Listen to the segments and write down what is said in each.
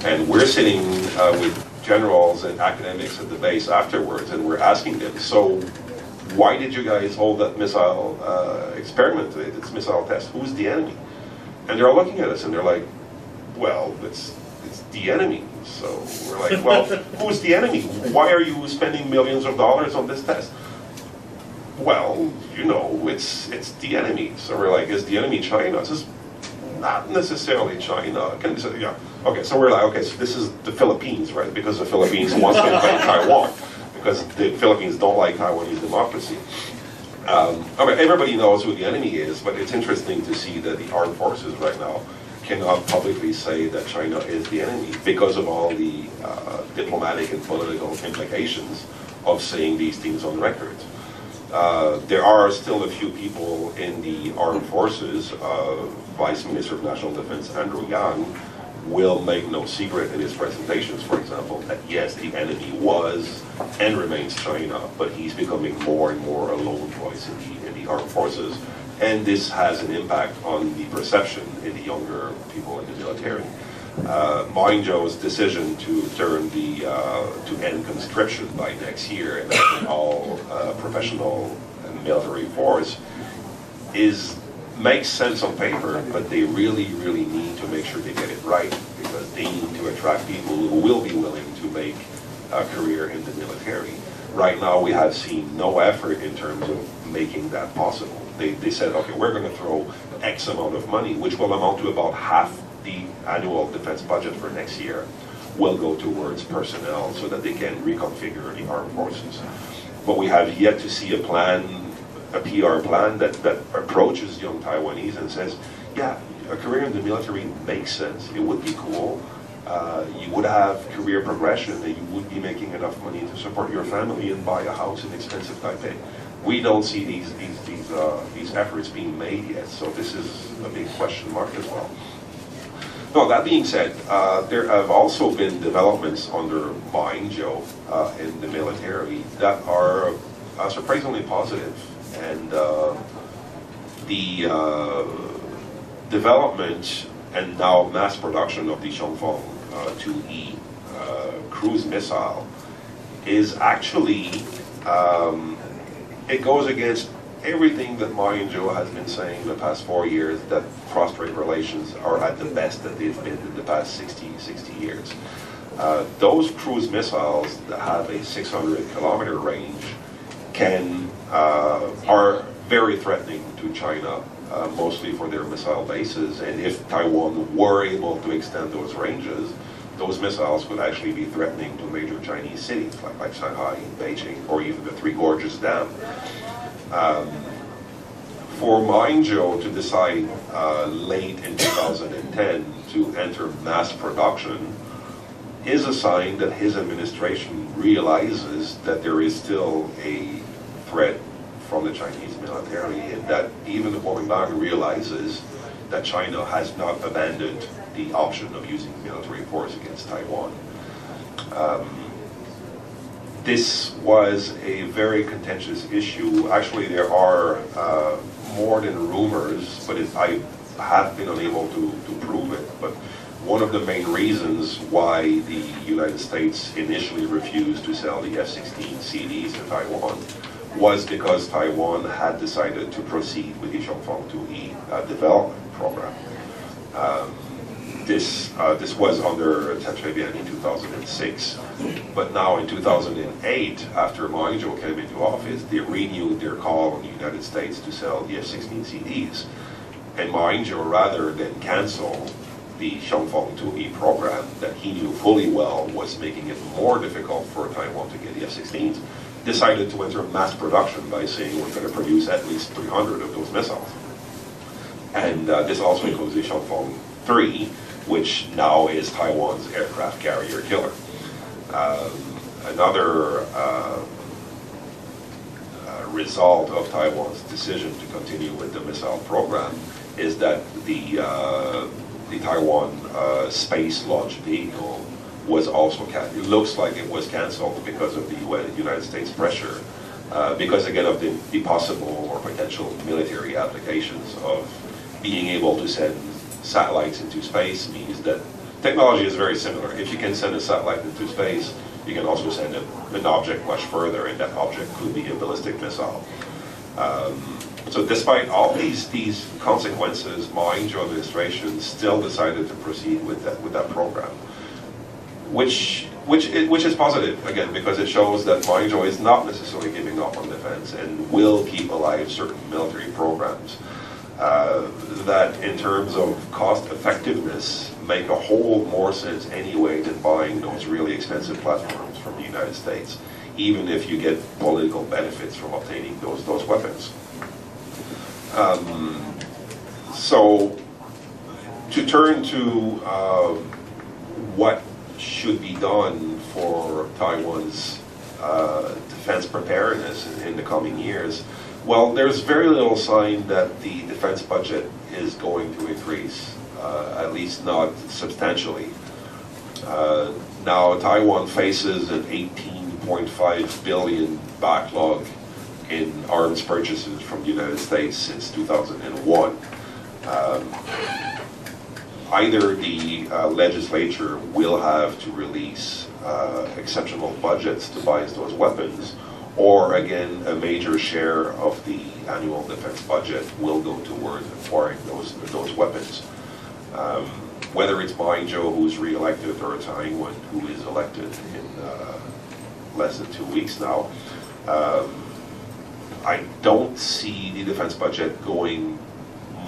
And we're sitting with generals and academics at the base afterwards, and we're asking them, so why did you guys hold that missile experiment, this missile test? Who's the enemy? And they're all looking at us and they're like, well, it's the enemy. So we're like, well, who's the enemy? Why are you spending millions of dollars on this test? Well, you know, it's the enemy. So we're like, is the enemy China? This is not necessarily China. Can we say, yeah. Okay, so we're like, okay, so this is the Philippines, right? Because the Philippines wants to invade Taiwan, because the Philippines don't like Taiwanese democracy. Okay, everybody knows who the enemy is, but it's interesting to see that the armed forces right now cannot publicly say that China is the enemy because of all the diplomatic and political implications of saying these things on record. There are still a few people in the armed forces. Vice Minister of National Defense Andrew Yang will make no secret in his presentations, for example, that yes, the enemy was and remains China, but he's becoming more and more a lone voice in the armed forces. And this has an impact on the perception in the younger people in the military. Ma Ying-jeou's decision to to end conscription by next year and have an all professional and military force makes sense on paper, but they really, really need to make sure they get it right, because they need to attract people who will be willing to make a career in the military. Right now, we have seen no effort in terms of making that possible. They said, okay, we're going to throw X amount of money, which will amount to about half the annual defense budget for next year, will go towards personnel so that they can reconfigure the armed forces. But we have yet to see a plan, a PR plan that approaches young Taiwanese and says, yeah, a career in the military makes sense. It would be cool. You would have career progression, and you would be making enough money to support your family and buy a house in expensive Taipei. We don't see these efforts being made yet, so this is a big question mark as well. No, that being said, there have also been developments under Ma Ying-jeou in the military that are surprisingly positive. And the development and now mass production of the Xiongfeng 2E cruise missile is actually, it goes against everything that Ma Ying-jeou has been saying in the past 4 years, that cross-strait relations are at the best that they've been in the past 60 years. Those cruise missiles that have a 600-kilometer range are very threatening to China, mostly for their missile bases. And if Taiwan were able to extend those ranges, those missiles could actually be threatening to major Chinese cities like Shanghai, Beijing, or even the Three Gorges Dam. For Ma Ying-jeou to decide late in 2010 to enter mass production is a sign that his administration realizes that there is still a threat from the Chinese military, and that even the Kuomintang realizes that China has not abandoned the option of using military force against Taiwan. This was a very contentious issue. Actually, there are more than rumors, but I have been unable to prove it. But one of the main reasons why the United States initially refused to sell the F-16CDs to Taiwan was because Taiwan had decided to proceed with the Xiongfeng 2E development program. This was under Chen Shui-bian in 2006, but now in 2008, after Ma Ying-jeou came into office, they renewed their call on the United States to sell the F-16CDs. And Ma Ying-jeou, rather than cancel the Xiongfeng 2E program that he knew fully well was making it more difficult for Taiwan to get the F-16s, decided to enter mass production by saying we're going to produce at least 300 of those missiles. And this also includes the Xiongfeng 3, which now is Taiwan's aircraft carrier killer. Another result of Taiwan's decision to continue with the missile program is that the Taiwan space launch vehicle was also it looks like it was canceled because of the United States pressure, because again of the possible or potential military applications of being able to send satellites into space means that technology is very similar. If you can send a satellite into space, you can also send an object much further, and that object could be a ballistic missile. So despite all these consequences, Ma Ying-jeou administration still decided to proceed with that program, which is positive, again, because it shows that Ma Ying-jeou is not necessarily giving up on defense and will keep alive certain military programs that, in terms of cost effectiveness, make a whole more sense anyway than buying those really expensive platforms from the United States, even if you get political benefits from obtaining those weapons. So to turn to what should be done for Taiwan's defense preparedness in the coming years, well, there's very little sign that the defense budget is going to increase, at least not substantially. Now Taiwan faces an 18.5 billion backlog in arms purchases from the United States since 2001. Either the legislature will have to release exceptional budgets to buy those weapons, or again, a major share of the annual defense budget will go towards acquiring those weapons. Whether it's Ma Ying-jeou, who's re-elected, or Tsai Ing-wen, who is elected in less than 2 weeks now, I don't see the defense budget going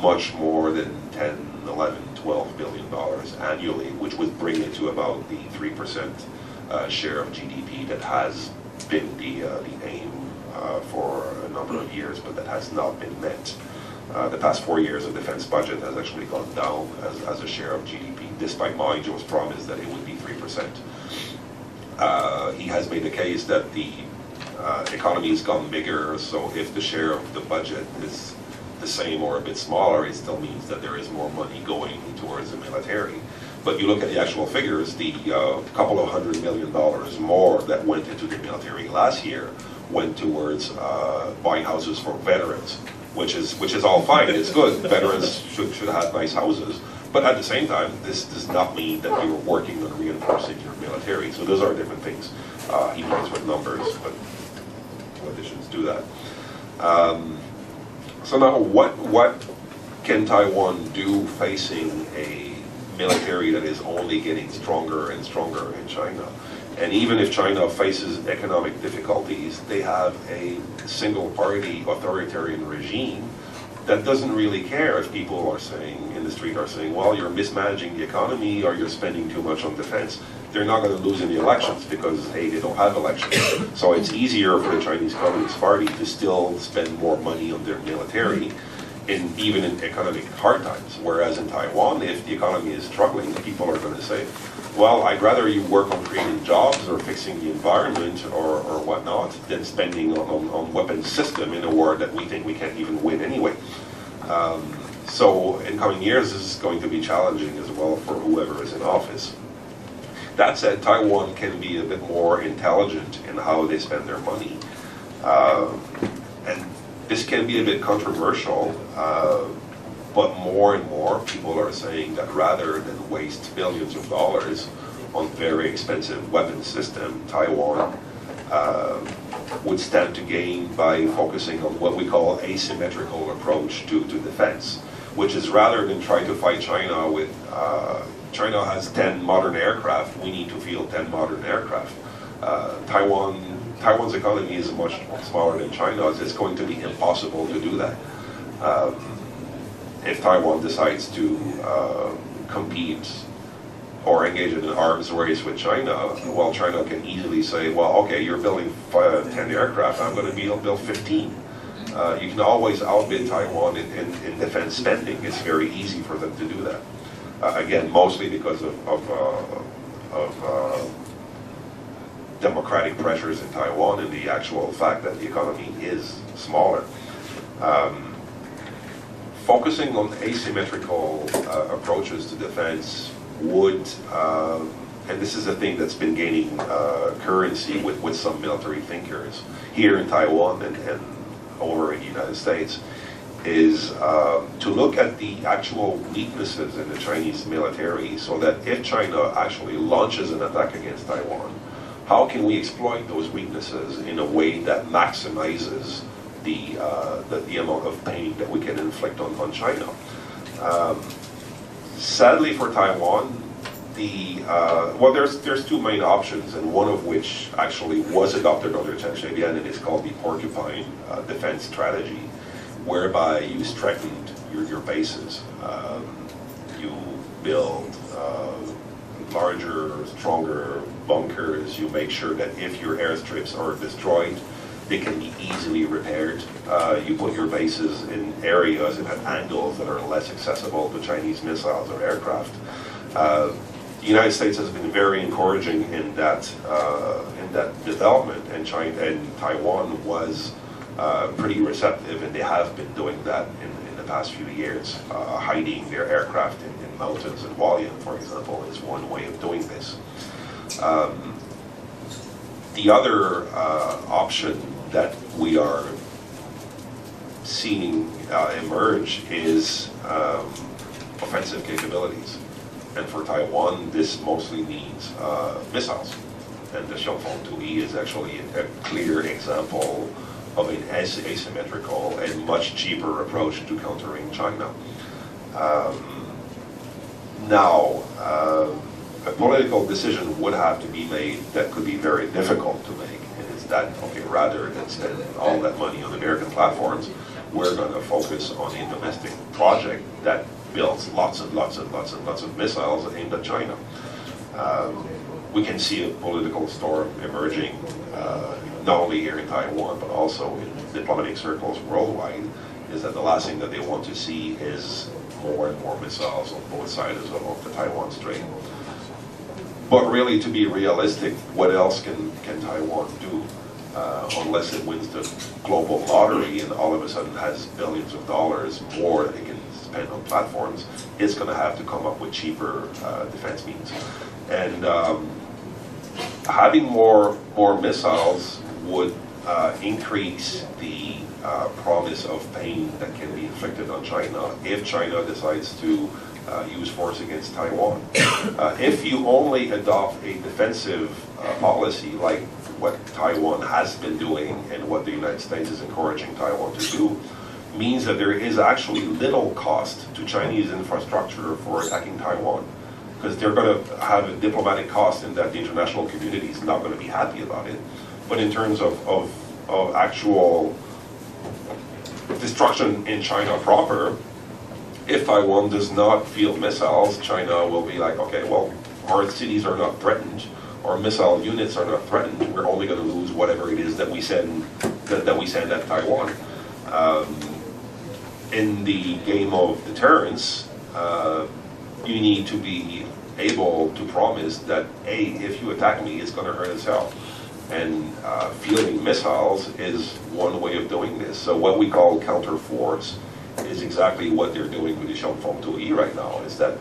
much more than 10, 11, 12 billion dollars annually, which would bring it to about the 3% share of GDP that has been the aim for a number of years, but that has not been met. The past 4 years, the defense budget has actually gone down as a share of GDP, despite Ma Ying-jeou's promise that it would be 3%. He has made the case that the economy has gone bigger, so if the share of the budget is the same or a bit smaller, it still means that there is more money going towards the military. But you look at the actual figures, the couple of $100 million more that went into the military last year went towards buying houses for veterans, which is all fine. It's good. Veterans should have nice houses. But at the same time, this does not mean that you're working on reinforcing your military. So those are different things. He plays with numbers, but politicians do that. So now, what can Taiwan do facing a military that is only getting stronger and stronger in China? And even if China faces economic difficulties, they have a single-party authoritarian regime that doesn't really care if people are saying, in the street are saying, well, you're mismanaging the economy or you're spending too much on defense. They're not going to lose any elections because, hey, they don't have elections. So it's easier for the Chinese Communist Party to still spend more money on their military, even in economic hard times. Whereas in Taiwan, if the economy is struggling, people are going to say, well, I'd rather you work on creating jobs or fixing the environment or whatnot than spending on weapons system in a war that we think we can't even win anyway. So in coming years, this is going to be challenging as well for whoever is in office. That said, Taiwan can be a bit more intelligent in how they spend their money. And this can be a bit controversial, but more and more people are saying that rather than waste billions of dollars on very expensive weapons system, Taiwan would stand to gain by focusing on what we call asymmetrical approach to defense, which is rather than try to fight China with, China has 10 modern aircraft, we need to field 10 modern aircraft. Taiwan's economy is much smaller than China's. It's going to be impossible to do that. If Taiwan decides to compete or engage in an arms race with China, well, China can easily say, well, okay, you're building 10 aircraft, I'm going to build 15. You can always outbid Taiwan in defense spending. It's very easy for them to do that. Again, mostly because of democratic pressures in Taiwan and the actual fact that the economy is smaller. Focusing on asymmetrical approaches to defense would, and this is a thing that's been gaining currency with some military thinkers here in Taiwan and over in the United States, is to look at the actual weaknesses in the Chinese military, so that if China actually launches an attack against Taiwan, how can we exploit those weaknesses in a way that maximizes the amount of pain that we can inflict on China? Sadly for Taiwan, well, there's two main options, and one of which actually was adopted under Chen Shui-bian, and it's called the porcupine defense strategy, whereby you strengthened your bases. You build larger, stronger bunkers. You make sure that if your airstrips are destroyed, they can be easily repaired. You put your bases in areas and at angles that are less accessible to Chinese missiles or aircraft. The United States has been very encouraging in that development, and China and Taiwan was pretty receptive, and they have been doing that in the past few years. Hiding their aircraft in mountains and Hualien, for example, is one way of doing this. The other option that we are seeing emerge is offensive capabilities. And for Taiwan, this mostly means missiles. And the Xiongfeng-2E is actually a clear example of an asymmetrical and much cheaper approach to countering China. Now, a political decision would have to be made that could be very difficult to make. And it's that, okay, rather than spend all that money on American platforms, we're going to focus on a domestic project that builds lots and lots and lots and lots of missiles aimed at China. We can see a political storm emerging, not only here in Taiwan, but also in diplomatic circles worldwide, is that the last thing that they want to see is more and more missiles on both sides of the Taiwan Strait. But really, to be realistic, what else can Taiwan do? Unless it wins the global lottery and all of a sudden has billions of dollars more that it can spend on platforms, it's going to have to come up with cheaper defense means. And having more missiles would increase the promise of pain that can be inflicted on China if China decides to use force against Taiwan. If you only adopt a defensive policy like what Taiwan has been doing and what the United States is encouraging Taiwan to do, means that there is actually little cost to Chinese infrastructure for attacking Taiwan, because they're going to have a diplomatic cost in that the international community is not going to be happy about it. But in terms of actual destruction in China proper, if Taiwan does not field missiles, China will be like, okay, well, our cities are not threatened, our missile units are not threatened, we're only going to lose whatever it is that we send at Taiwan. In the game of deterrence, you need to be able to promise that, A, if you attack me, it's going to hurt as hell. And fielding missiles is one way of doing this. So what we call counterforce is exactly what they're doing with the Xiongfeng-2E right now, is that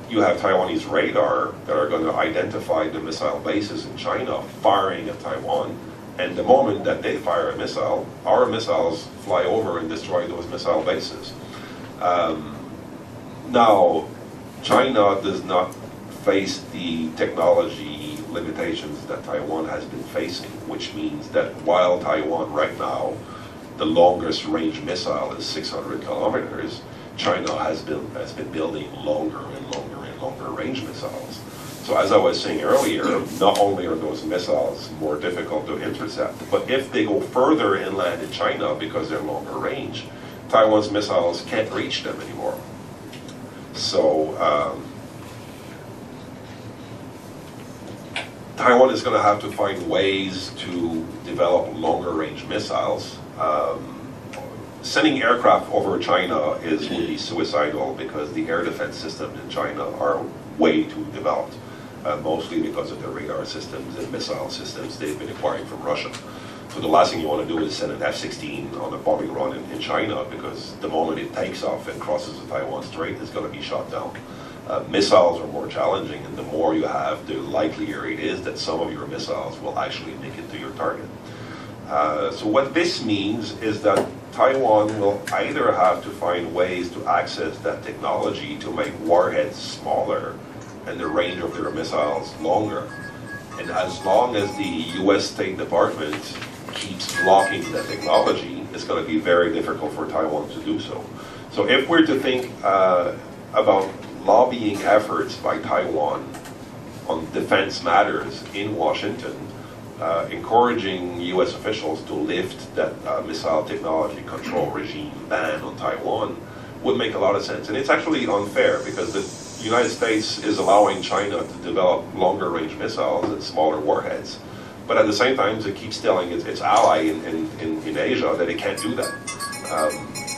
you have Taiwanese radar that are going to identify the missile bases in China firing at Taiwan, and the moment that they fire a missile, our missiles fly over and destroy those missile bases. Now, China does not face the technology limitations that Taiwan has been facing, which means that while Taiwan right now, the longest range missile is 600 kilometers, China has been building longer and longer and longer range missiles. So as I was saying earlier, not only are those missiles more difficult to intercept, but if they go further inland in China because they're longer range, Taiwan's missiles can't reach them anymore. So Taiwan is going to have to find ways to develop longer range missiles. Sending aircraft over China would be suicidal because the air defense systems in China are way too developed, mostly because of their radar systems and missile systems they've been acquiring from Russia. So the last thing you want to do is send an F-16 on a bombing run in China, because the moment it takes off and crosses the Taiwan Strait, it's going to be shot down. Missiles are more challenging, and the more you have, the likelier it is that some of your missiles will actually make it to your target. So what this means is that Taiwan will either have to find ways to access that technology to make warheads smaller and the range of their missiles longer. And as long as the US State Department keeps blocking that technology, it's going to be very difficult for Taiwan to do so. So if we're to think about lobbying efforts by Taiwan on defense matters in Washington, encouraging US officials to lift that missile technology control regime ban on Taiwan would make a lot of sense. And it's actually unfair because the United States is allowing China to develop longer range missiles and smaller warheads. But at the same time, it keeps telling its ally in Asia that it can't do that.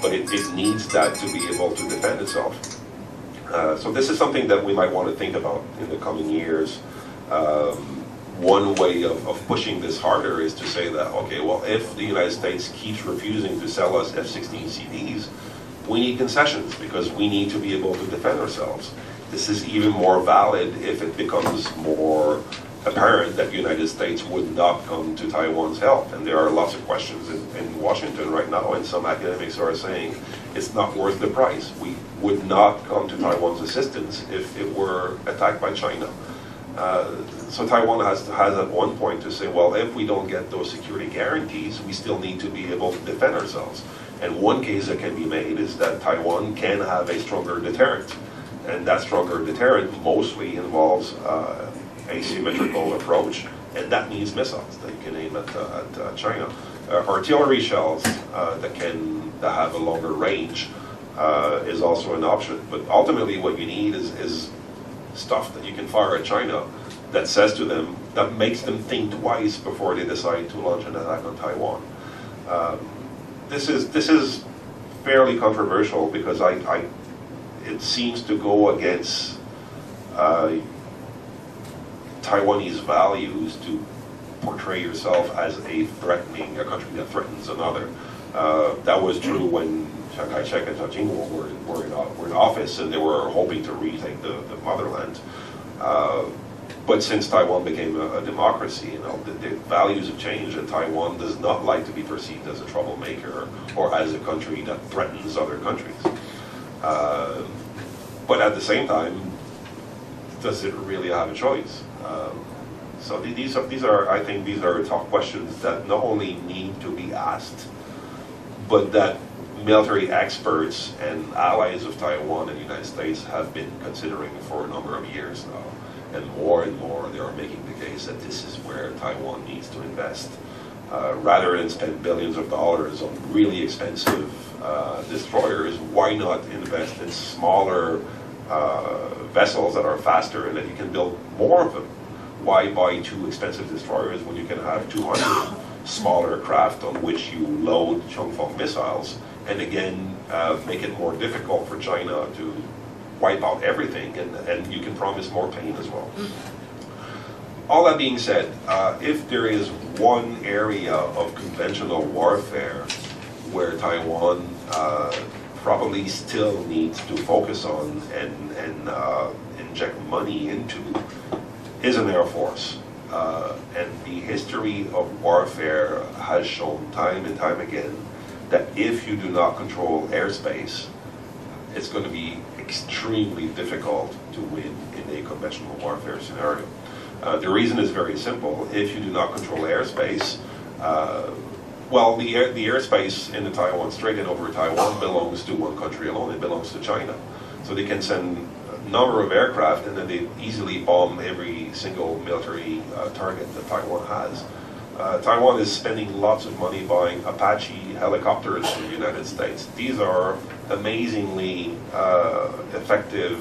But it needs that to be able to defend itself. So this is something that we might want to think about in the coming years. One way of pushing this harder is to say that, okay, well, if the United States keeps refusing to sell us F-16CDs, we need concessions because we need to be able to defend ourselves. This is even more valid if it becomes more apparent that the United States would not come to Taiwan's help. And there are lots of questions in Washington right now, and some academics are saying it's not worth the price. We would not come to Taiwan's assistance if it were attacked by China. So Taiwan has at one point to say, well, if we don't get those security guarantees, we still need to be able to defend ourselves. And one case that can be made is that Taiwan can have a stronger deterrent. And that stronger deterrent mostly involves asymmetrical approach, and that means missiles that you can aim at China. Artillery shells that have a longer range is also an option. But ultimately what you need is stuff that you can fire at China that says to them, that makes them think twice before they decide to launch an attack on Taiwan. This is fairly controversial because it seems to go against Taiwanese values to portray yourself as a country that threatens another. That was true when Chiang Kai-shek and Jiang Zemin were in office, and they were hoping to retake the motherland. But since Taiwan became a democracy, the values have changed, and Taiwan does not like to be perceived as a troublemaker or as a country that threatens other countries. But at the same time, does it really have a choice? So I think these are tough questions that not only need to be asked, but that military experts and allies of Taiwan and the United States have been considering for a number of years now. And more they are making the case that this is where Taiwan needs to invest. Rather than spend billions of dollars on really expensive destroyers, why not invest in smaller vessels that are faster and that you can build more of them? Why buy 2 expensive destroyers when you can have 200 smaller craft on which you load Chongfeng missiles, and again make it more difficult for China to wipe out everything, and you can promise more pain as well. All that being said, if there is one area of conventional warfare where Taiwan probably still needs to focus on and inject money into, is an air force. And the history of warfare has shown time and time again that if you do not control airspace, it's going to be extremely difficult to win in a conventional warfare scenario. The reason is very simple. If you do not control airspace, well, the airspace in the Taiwan Strait and over Taiwan belongs to one country alone. It belongs to China. So they can send a number of aircraft and then they easily bomb every single military target that Taiwan has. Taiwan is spending lots of money buying Apache helicopters from the United States. These are amazingly effective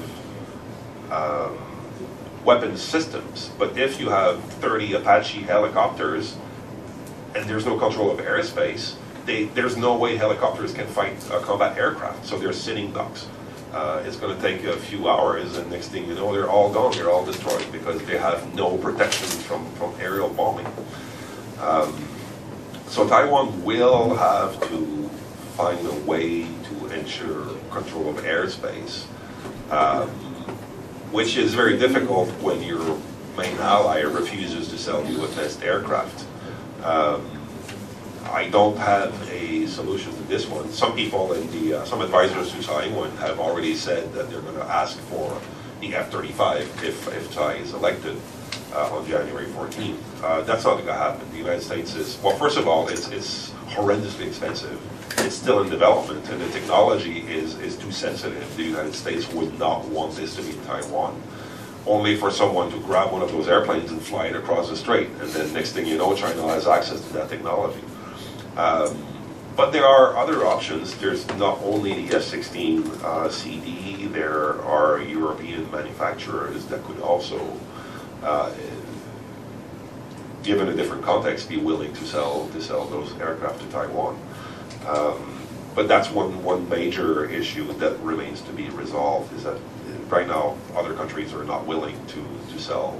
weapons systems. But if you have 30 Apache helicopters and there's no control of airspace, there's no way helicopters can fight combat aircraft. So they're sitting ducks. It's going to take a few hours, and next thing you know, they're all gone. They're all destroyed because they have no protection from aerial bombing. So Taiwan will have to find a way to ensure control of airspace, which is very difficult when your main ally refuses to sell you advanced aircraft. I don't have a solution to this one. Some people in some advisors to Taiwan have already said that they're going to ask for the F-35 if Tsai is elected on January 14th. That's not going to happen. The United States is, well, first of all, it's horrendously expensive. It's still in development, and the technology is too sensitive. The United States would not want this to be in Taiwan, only for someone to grab one of those airplanes and fly it across the strait, and then next thing you know, China has access to that technology. But there are other options. There's not only the F-16 CD, there are European manufacturers that could also, given a different context, be willing to sell those aircraft to Taiwan. But that's one major issue that remains to be resolved, is that right now other countries are not willing to sell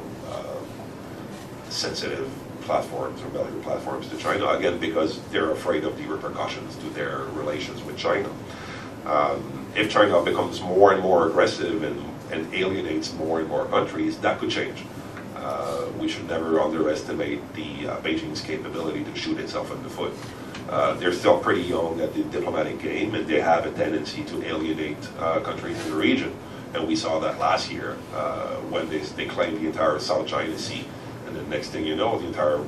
sensitive platforms or military platforms to China, again, because they're afraid of the repercussions to their relations with China. If China becomes more and more aggressive and alienates more and more countries, that could change. We should never underestimate the Beijing's capability to shoot itself in the foot. They're still pretty young at the diplomatic game, and they have a tendency to alienate countries in the region. And we saw that last year when they claimed the entire South China Sea. And the next thing you know, the entire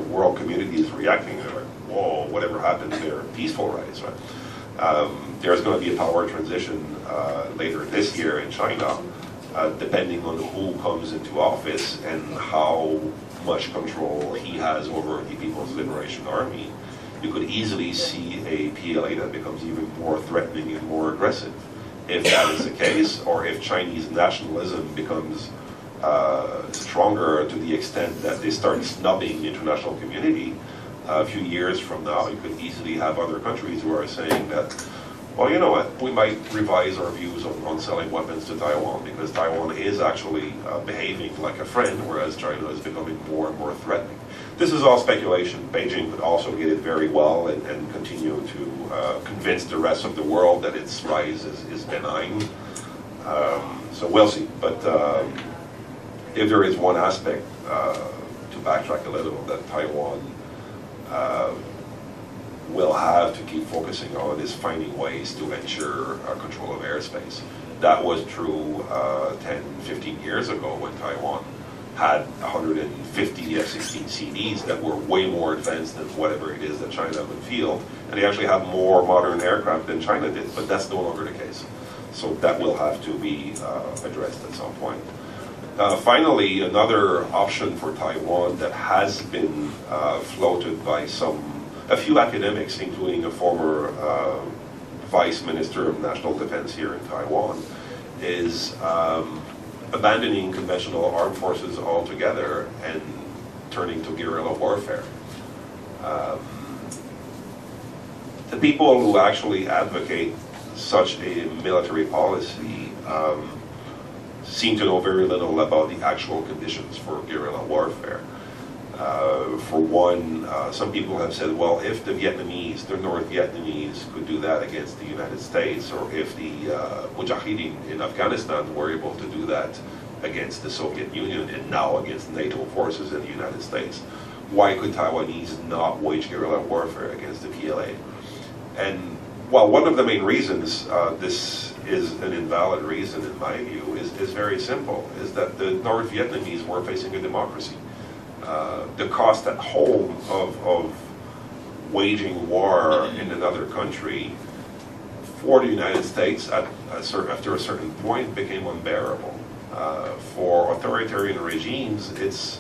world community is reacting. They're like, whoa, whatever happened to their peaceful rights, right? There's going to be a power transition later this year in China, depending on who comes into office and how much control he has over the People's Liberation Army. You could easily see a PLA that becomes even more threatening and more aggressive. If that is the case, or if Chinese nationalism becomes stronger to the extent that they start snubbing the international community, a few years from now, you could easily have other countries who are saying that, well, you know what, we might revise our views on selling weapons to Taiwan, because Taiwan is actually behaving like a friend, whereas China is becoming more and more threatening. This is all speculation. Beijing could also get it very well and continue to convince the rest of the world that its rise is benign. So we'll see. But if there is one aspect, to backtrack a little, that Taiwan will have to keep focusing on, is finding ways to ensure control of airspace. That was true 10, 15 years ago when Taiwan had 150 F-16 CDs that were way more advanced than whatever it is that China would field, and they actually have more modern aircraft than China did, but that's no longer the case. So that will have to be addressed at some point. Finally, another option for Taiwan that has been floated by a few academics, including a former Vice Minister of National Defense here in Taiwan, is abandoning conventional armed forces altogether and turning to guerrilla warfare. The people who actually advocate such a military policy seem to know very little about the actual conditions for guerrilla warfare. For one, some people have said, well, if the North Vietnamese could do that against the United States, or if the Mujahideen in Afghanistan were able to do that against the Soviet Union and now against NATO forces in the United States, why could Taiwanese not wage guerrilla warfare against the PLA? And well, one of the main reasons this is an invalid reason in my view is very simple, is that the North Vietnamese were facing a democracy. The cost at home of waging war in another country for the United States after a certain point became unbearable. For authoritarian regimes, it's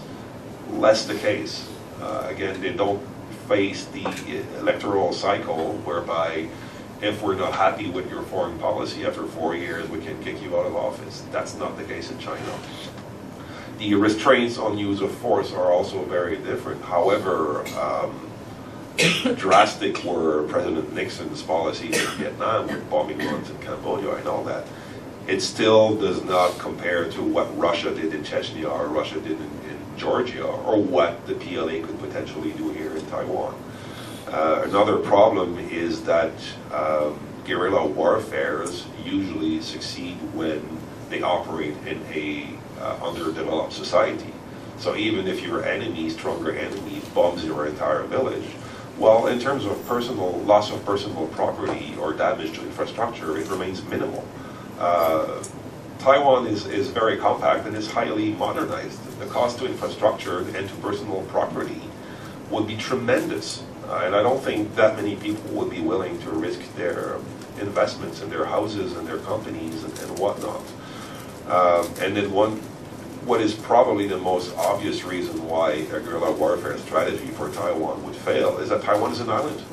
less the case. Again, they don't face the electoral cycle whereby if we're not happy with your foreign policy after 4 years, we can kick you out of office. That's not the case in China. The restraints on use of force are also very different. However drastic were President Nixon's policies in Vietnam with bombing runs in Cambodia and all that, it still does not compare to what Russia did in Chechnya or Russia did in Georgia, or what the PLA could potentially do here in Taiwan. Another problem is that guerrilla warfares usually succeed when they operate in a underdeveloped society. So even if your enemy, stronger enemy, bombs your entire village, Well, in terms of loss of personal property or damage to infrastructure, it remains minimal. Taiwan is very compact and is highly modernized. The cost to infrastructure and to personal property would be tremendous. And I don't think that many people would be willing to risk their investments in their houses and their companies and whatnot. And then what is probably the most obvious reason why a guerrilla warfare strategy for Taiwan would fail is that Taiwan is an island.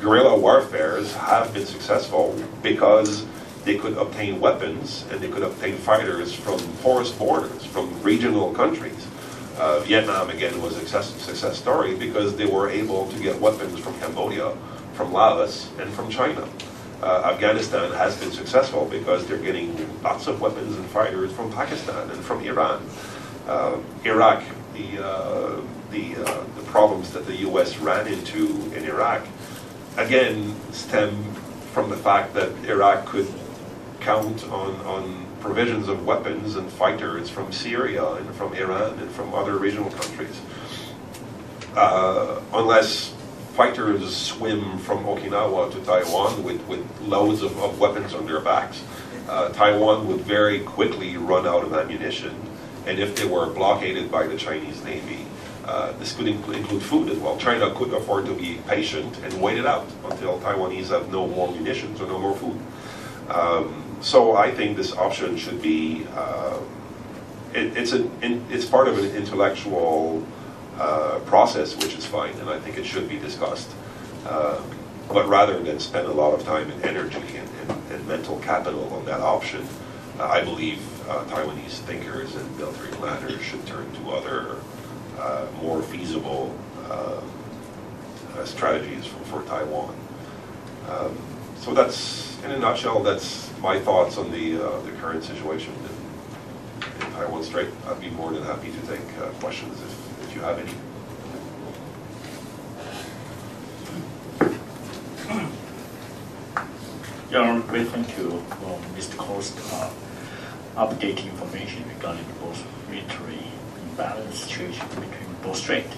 Guerrilla warfares have been successful because they could obtain weapons and they could obtain fighters from porous borders, from regional countries. Vietnam, again, was a success story because they were able to get weapons from Cambodia, from Laos, and from China. Afghanistan has been successful because they're getting lots of weapons and fighters from Pakistan and from Iran. Iraq, the problems that the U.S. ran into in Iraq, again, stem from the fact that Iraq could count on provisions of weapons and fighters from Syria and from Iran and from other regional countries. Unless fighters swim from Okinawa to Taiwan with loads of weapons on their backs, Taiwan would very quickly run out of ammunition. And if they were blockaded by the Chinese Navy, this could include food as well. China could afford to be patient and wait it out until Taiwanese have no more munitions or no more food. So I think this option should be, it's part of an intellectual process, which is fine, and I think it should be discussed. But rather than spend a lot of time and energy and mental capital on that option, I believe Taiwanese thinkers and military planners should turn to other more feasible strategies for Taiwan. So that's, in a nutshell, that's my thoughts on the current situation in Taiwan Strait. I'd be more than happy to take questions if you have any. Yeah, great, thank you for Mr. Coast updating information regarding both military imbalance situation between both straits.